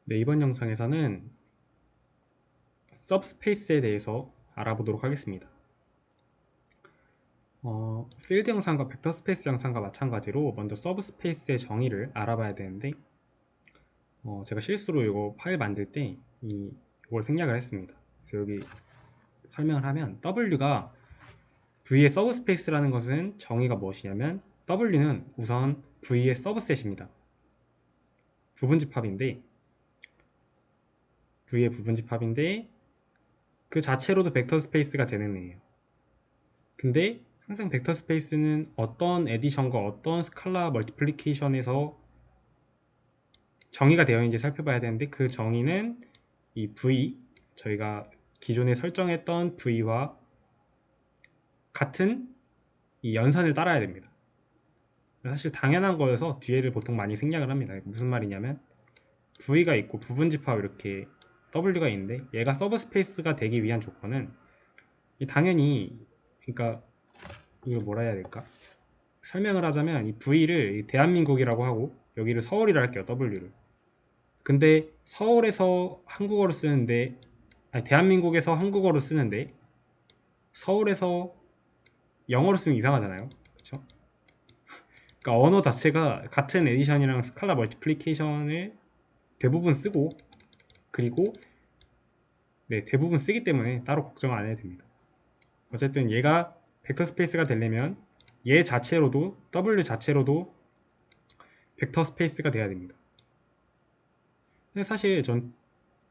네, 이번 영상에서는 서브스페이스에 대해서 알아보도록 하겠습니다. 필드 영상과 벡터 스페이스 영상과 마찬가지로 먼저 서브스페이스의 정의를 알아봐야 되는데 제가 실수로 이거 파일 만들 때 이걸 생략을 했습니다. 그래서 여기 설명을 하면 W가 V의 서브스페이스라는 것은 정의가 무엇이냐면 W는 우선 V의 서브셋입니다. 부분집합인데 V의 부분집합인데 그 자체로도 벡터 스페이스가 되는 애예요. 근데 항상 벡터 스페이스는 어떤 에디션과 어떤 스칼라 멀티플리케이션에서 정의가 되어 있는지 살펴봐야 되는데 그 정의는 이 V, 저희가 기존에 설정했던 V와 같은 이 연산을 따라야 됩니다. 사실 당연한 거여서 뒤에를 보통 많이 생략을 합니다. 무슨 말이냐면 V가 있고 부분집합 이렇게 W가 있는데 얘가 서브스페이스가 되기 위한 조건은 당연히, 그러니까 이걸 뭐라 해야 될까? 설명을 하자면 이 V를 대한민국이라고 하고 여기를 서울이라 할게요. W를. 근데 서울에서 한국어로 쓰는데, 아니 대한민국에서 한국어로 쓰는데 서울에서 영어로 쓰면 이상하잖아요. 그렇죠? 그러니까 언어 자체가 같은 에디션이랑 스칼라 멀티플리케이션을 대부분 쓰고, 그리고 네, 대부분 쓰기 때문에 따로 걱정 안 해도 됩니다. 어쨌든 얘가 벡터 스페이스가 되려면 얘 자체로도, W 자체로도 벡터 스페이스가 돼야 됩니다. 근데 사실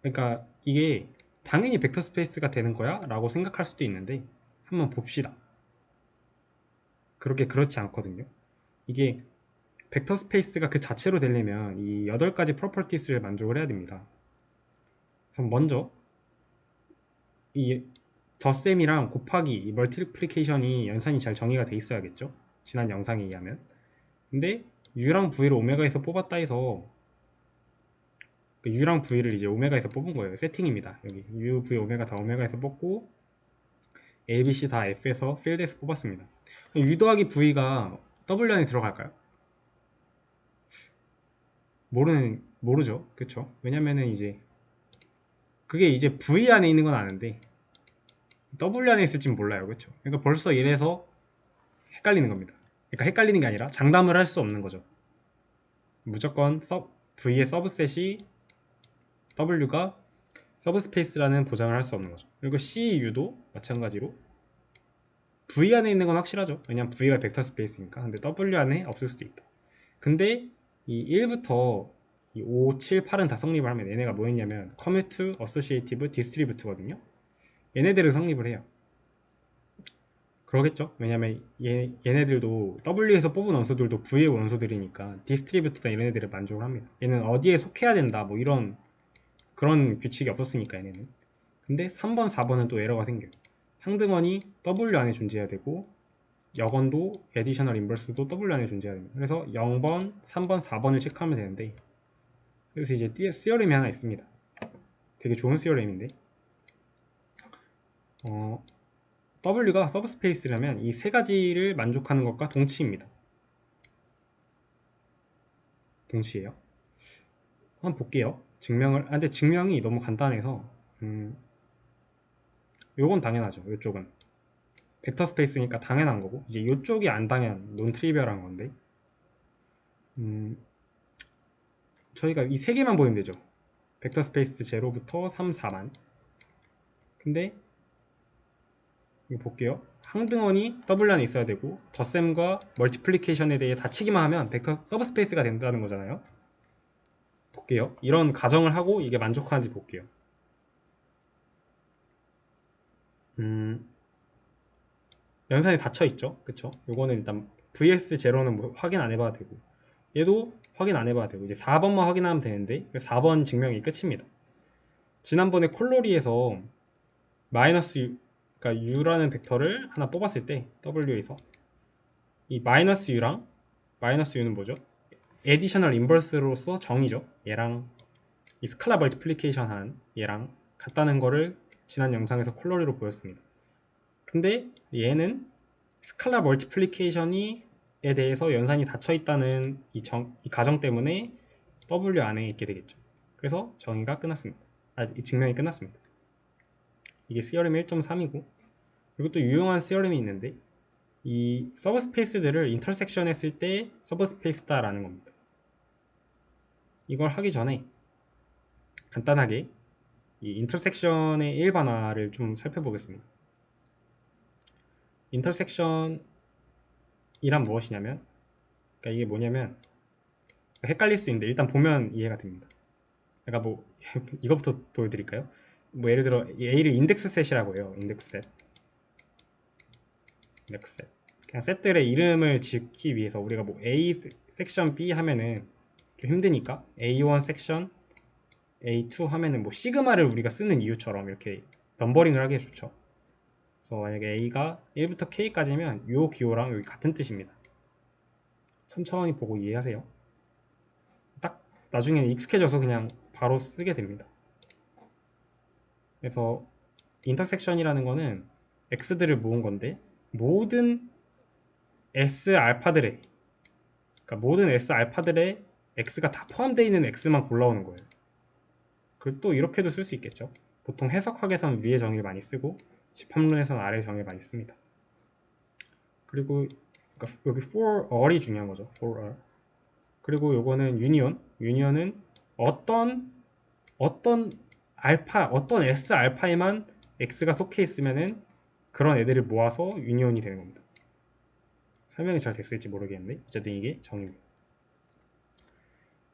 그러니까 이게 당연히 벡터 스페이스가 되는 거야 라고 생각할 수도 있는데 한번 봅시다. 그렇지 않거든요. 이게 벡터 스페이스가 그 자체로 되려면 이 8가지 프로퍼티스를 만족을 해야 됩니다. 그래서 먼저 이 덧셈이랑 곱하기, 이 멀티플리케이션이 연산이 잘 정의가 돼 있어야겠죠, 지난 영상에 의하면. 근데 U랑 V를 오메가에서 뽑았다 해서 그 U랑 V를 이제 오메가에서 뽑은 거예요. 세팅입니다. 여기 U, V, 오메가 다 오메가에서 뽑고 A, B, C 다 F에서 필드에서 뽑았습니다. U 더하기 V가 W 안에 들어갈까요? 모르죠. 그쵸? 왜냐면은 이제 그게 이제 V 안에 있는 건 아는데 W 안에 있을진 몰라요. 그쵸? 그러니까 벌써 이래서 헷갈리는 겁니다. 그러니까 헷갈리는 게 아니라 장담을 할 수 없는 거죠. 무조건 V의 서브셋이 W가 서브스페이스라는 보장을 할 수 없는 거죠. 그리고 CU도 마찬가지로 V 안에 있는 건 확실하죠. 왜냐면 V가 벡터 스페이스니까. 근데 W 안에 없을 수도 있다. 근데 이 1부터 이 5, 7, 8은 다 성립을 하면 얘네가 뭐였냐면 커뮤트, 어소시에이티브, 디스트리뷰트거든요. 얘네들은 성립을 해요. 그러겠죠. 왜냐면 얘네들도 W에서 뽑은 원소들도 V의 원소들이니까 디스트리뷰트나 이런 애들을 만족을 합니다. 얘는 어디에 속해야 된다 뭐 이런 그런 규칙이 없었으니까 얘네는. 근데 3번, 4번은 또 에러가 생겨요. 상등원이 W 안에 존재해야 되고 역언도 에디셔널 인버스도 W 안에 존재해야 됩니다. 그래서 0번, 3번, 4번을 체크하면 되는데, 그래서 이제 시어렘이 하나 있습니다. 되게 좋은 시어렘인데 W가 서브스페이스라면 이 세 가지를 만족하는 것과 동치입니다. 동치예요. 한번 볼게요. 근데 증명이 너무 간단해서 요건 당연하죠. 요쪽은 벡터 스페이스니까 당연한 거고, 이제 요쪽이 안 당연, 논 트리비얼한 건데 저희가 이 세 개만 보면 되죠. 벡터 스페이스 제로부터 3, 4만. 근데 이거 볼게요. 항등원이 W 안에 있어야 되고 덧셈과 멀티플리케이션에 대해 다치기만 하면 벡터 서브스페이스가 된다는 거잖아요. 볼게요. 이런 가정을 하고 이게 만족하는지 볼게요. 연산이 닫혀 있죠. 그쵸? 요거는 일단 VS0는 뭐 확인 안 해봐도 되고, 얘도 확인 안 해봐도 되고, 이제 4번만 확인하면 되는데 4번 증명이 끝입니다. 지난번에 콜로리에서 마이너스 U, 그러니까 U라는 벡터를 하나 뽑았을 때 W에서 이 마이너스 U는 뭐죠? 에디셔널 인버스로서 정의죠. 얘랑 이 스칼라 멀티플리케이션 한 얘랑 같다는 거를 지난 영상에서 콜로리로 보였습니다. 근데 얘는 스칼라 멀티플리케이션이 에 대해서 연산이 닫혀 있다는 이 가정 때문에 W 안에 있게 되겠죠. 그래서 정의가 끝났습니다. 이 증명이 끝났습니다. 이게 시어렘 1.3이고, 그리고 또 유용한 시어렘이 있는데, 이 서브스페이스들을 인터섹션 했을 때 서브스페이스다라는 겁니다. 이걸 하기 전에 간단하게 이 인터섹션의 일반화를 좀 살펴보겠습니다. 인터섹션이란 무엇이냐면, 그러니까 이게 뭐냐면, 헷갈릴 수 있는데 일단 보면 이해가 됩니다. 그러니까 뭐 이것부터 보여드릴까요? 뭐 예를 들어 A를 인덱스 셋이라고 해요. 인덱스 셋. 인덱스 셋. 그냥 셋들의 이름을 짓기 위해서 우리가 뭐 A 섹션 B 하면은 좀 힘드니까 A1 섹션 A2 하면은 뭐 시그마를 우리가 쓰는 이유처럼 이렇게 넘버링을 하기 좋죠. 그래서 만약에 A가 1부터 K까지면 요 기호랑 여기 같은 뜻입니다. 천천히 보고 이해하세요. 딱 나중에는 익숙해져서 그냥 바로 쓰게 됩니다. 그래서 인터섹션이라는 거는 x들을 모은 건데 모든 s 알파들의, 그러니까 모든 s 알파들의 x가 다 포함되어 있는 x만 골라오는 거예요. 그리고 또 이렇게도 쓸 수 있겠죠. 보통 해석학에서는 위의 정의를 많이 쓰고 집합론에서는 아래 정의를 많이 씁니다. 그리고 그러니까 여기 for all이 중요한 거죠. for all. 그리고 요거는 유니온. 유니온은 어떤 어떤 S 알파에만 X가 속해 있으면은 그런 애들을 모아서 유니온이 되는 겁니다. 설명이 잘 됐을지 모르겠는데 어쨌든 이게 정의입니다.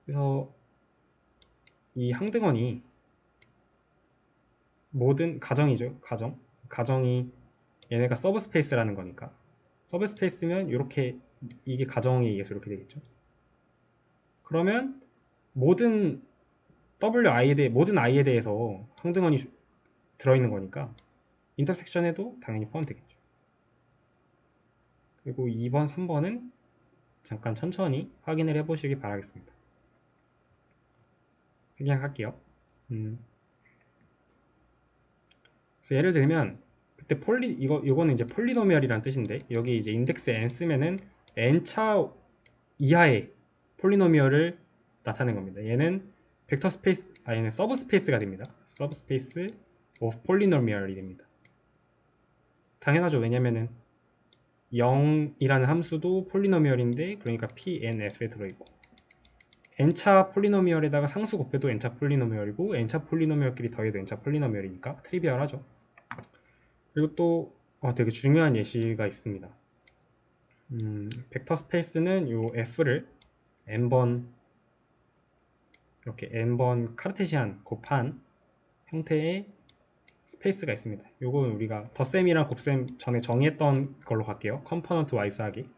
그래서 이 항등원이 모든 가정이죠. 가정이 얘네가 서브스페이스라는 거니까 서브스페이스면 이렇게 이게 가정에 의해서 이렇게 되겠죠. 그러면 모든 모든 i에 대해서 항등원이 들어있는 거니까 인터섹션에도 당연히 포함되겠죠. 그리고 2번, 3번은 잠깐 천천히 확인을 해보시기 바라겠습니다. 생략할게요. 그래서 예를 들면 그때 이거는 이제 폴리노미얼이란 뜻인데 여기 이제 인덱스 n 쓰면은 n차 이하의 폴리노미얼을 나타낸 겁니다. 얘는 벡터 스페이스, 얘는 서브 스페이스가 됩니다. 서브 스페이스 오브 폴리노미얼이 됩니다. 당연하죠. 왜냐면은 0이라는 함수도 폴리노미얼인데 그러니까 PNF에 들어있고 n차 폴리노미얼에다가 상수 곱해도 n차 폴리노미얼이고 n차 폴리노미얼끼리 더해도 n차 폴리노미얼이니까 트리비얼하죠. 그리고 또 되게 중요한 예시가 있습니다. 벡터 스페이스는 요 f를 n번 이렇게 n번 카르테시안 곱한 형태의 스페이스가 있습니다. 요건 우리가 덧셈이랑 곱셈 전에 정의했던 걸로 갈게요. 컴포넌트 와이스 하기.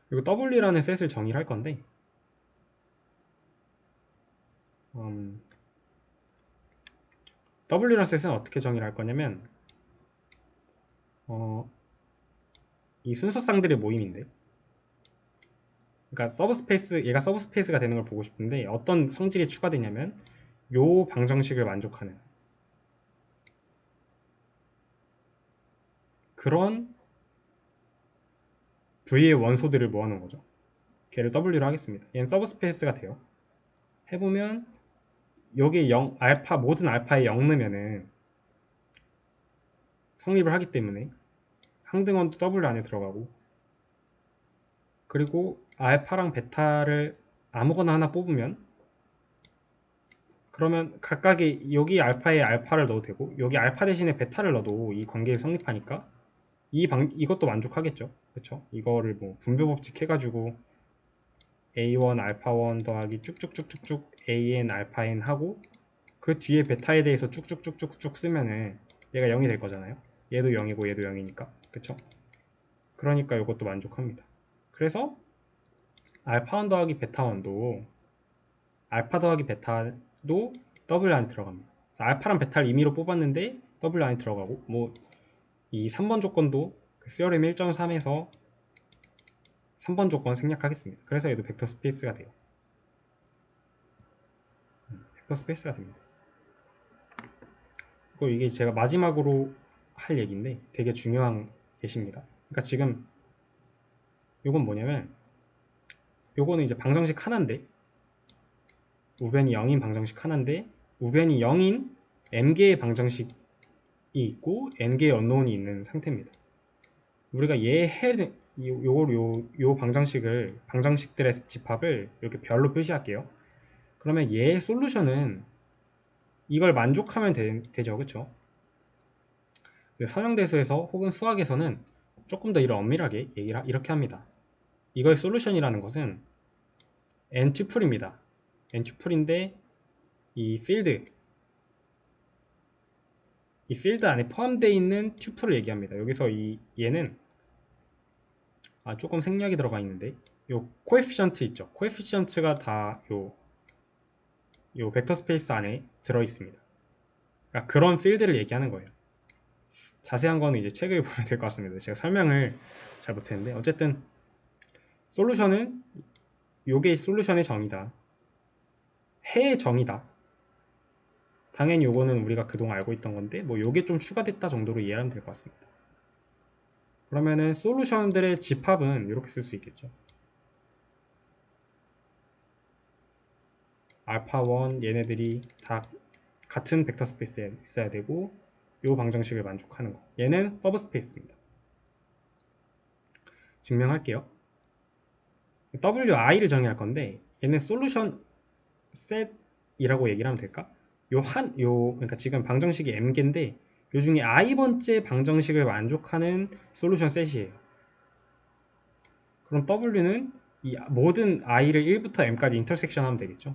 그리고 W라는 셋을 정의를 할 건데 W라는 셋은 어떻게 정의를 할 거냐면 이 순서쌍들의 모임인데 그러니까 얘가 서브스페이스가 되는 걸 보고 싶은데 어떤 성질이 추가되냐면 요 방정식을 만족하는 그런 V의 원소들을 모아놓은 거죠. 걔를 W로 하겠습니다. 얘는 서브스페이스가 돼요. 해보면 여기 모든 알파에 0 넣으면은 성립을 하기 때문에 항등원도 W 안에 들어가고 그리고 알파랑 베타를 아무거나 하나 뽑으면 그러면 각각의 여기 알파에 알파를 넣어도 되고 여기 알파 대신에 베타를 넣어도 이 관계에 성립하니까 이것도 만족하겠죠. 그쵸? 이거를 뭐 분배 법칙 해가지고 A1 알파 1 더하기 쭉쭉쭉쭉쭉 AN 알파 N 하고 그 뒤에 베타에 대해서 쭉쭉쭉쭉쭉 쓰면은 얘가 0이 될 거잖아요. 얘도 0이고 얘도 0이니까. 그쵸? 그러니까 이것도 만족합니다. 그래서 알파 1 더하기 베타 1도 알파 더하기 베타도 W 안에 들어갑니다. 알파랑 베타를 임의로 뽑았는데 W 안에 들어가고 뭐 이 3번 조건도 그 시어렘 1.3에서 3번 조건 생략하겠습니다. 그래서 얘도 벡터 스페이스가 돼요. 벡터 스페이스가 됩니다. 그리고 이게 제가 마지막으로 할 얘기인데 되게 중요한 예시입니다. 그러니까 지금 요건 뭐냐면 요거는 이제 방정식 하나인데 우변이 0인 방정식 하나인데 우변이 0인 n개의 방정식이 있고 n개의 언노운이 있는 상태입니다. 우리가 요 방정식들의 집합을 이렇게 별로 표시할게요. 그러면 얘의 솔루션은 이걸 만족하면 되죠, 그쵸? 서명대수에서 혹은 수학에서는 조금 더 이런 엄밀하게 이렇게 합니다. 이거의 솔루션이라는 것은 n 튜플입니다. n 튜플인데 이 필드 안에 포함되어 있는 튜플을 얘기합니다. 여기서 얘는 조금 생략이 들어가 있는데 요 코에피션트 있죠. 코에피션트가 다 요 벡터 스페이스 안에 들어 있습니다. 그러니까 그런 필드를 얘기하는 거예요. 자세한 거는 이제 책을 보면 될 것 같습니다. 제가 설명을 잘 못했는데 어쨌든 솔루션은 요게 솔루션의 정의다. 해의 정의다. 당연히 요거는 우리가 그동안 알고 있던 건데 뭐 요게 좀 추가됐다 정도로 이해하면 될 것 같습니다. 그러면은 솔루션들의 집합은 이렇게 쓸 수 있겠죠. 알파1 얘네들이 다 같은 벡터 스페이스에 있어야 되고 요 방정식을 만족하는 거. 얘는 서브스페이스입니다. 증명할게요. wi를 정의할 건데 얘는 솔루션 셋이라고 얘기를 하면 될까? 그러니까 지금 방정식이 m개인데 요 중에 i번째 방정식을 만족하는 솔루션 셋이에요. 그럼 w는 이 모든 i를 1부터 m까지 인터섹션 하면 되겠죠.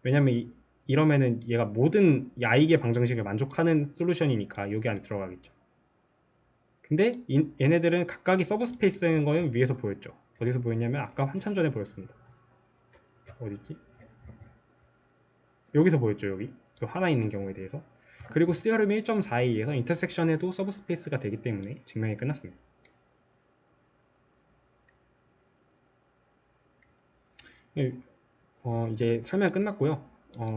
왜냐면 이러면은 얘가 모든 i개 방정식을 만족하는 솔루션이니까 여기 안에 들어가겠죠. 근데 얘네들은 각각이 서브스페이스인 거는 위에서 보였죠. 어디서 보였냐면 아까 한참 전에 보였습니다. 어디있지? 여기서 보였죠. 여기 하나 있는 경우에 대해서. 그리고 스여름 1.4에 의해서 인터섹션에도 서브스페이스가 되기 때문에 증명이 끝났습니다. 이제 설명 끝났고요.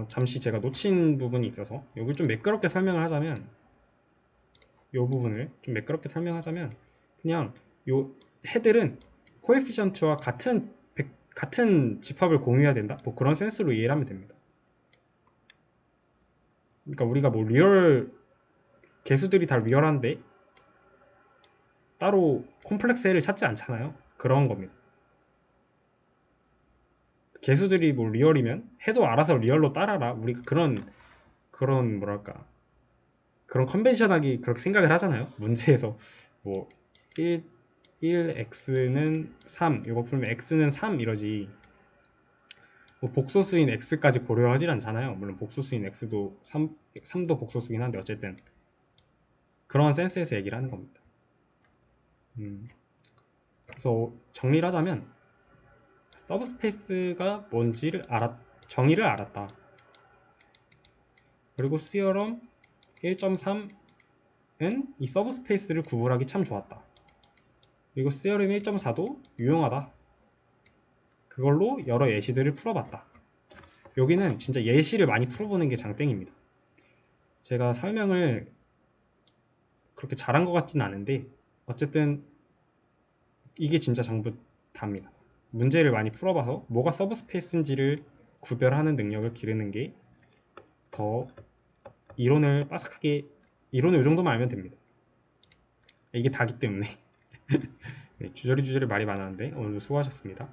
잠시 제가 놓친 부분이 있어서 여기 좀 매끄럽게 설명을 하자면 이 부분을 좀 매끄럽게 설명하자면 그냥 요 해들은 코에피션트와 같은 집합을 공유해야 된다. 뭐 그런 센스로 이해를 하면 됩니다. 그러니까 우리가 뭐 개수들이 다 리얼한데 따로 콤플렉스 해를 찾지 않잖아요. 그런 겁니다. 개수들이 뭐 리얼이면 해도 알아서 리얼로 따라라. 우리가 그런 뭐랄까 그런 컨벤셔널하게 그렇게 생각을 하잖아요. 문제에서 뭐 1x는 3 이거 풀면 x는 3 이러지 뭐 복소수인 x까지 고려하지 않잖아요. 물론 복소수인 x도 3도 복소수긴 한데 어쨌든 그런 센스에서 얘기를 하는 겁니다. 그래서 정리를 하자면 서브스페이스가 뭔지를 정의를 알았다. 그리고 수열엄 1.3은 이 서브스페이스를 구분하기 참 좋았다. 그리고 스여름 1.4도 유용하다. 그걸로 여러 예시들을 풀어봤다. 여기는 진짜 예시를 많이 풀어보는 게 장땡입니다. 제가 설명을 그렇게 잘한 것 같지는 않은데 어쨌든 이게 진짜 전부 답니다. 문제를 많이 풀어봐서 뭐가 서브스페이스인지를 구별하는 능력을 기르는 게 더 이론을 이 정도만 알면 됩니다. 이게 다기 때문에 네, 주저리 말이 많았는데 오늘도 수고하셨습니다.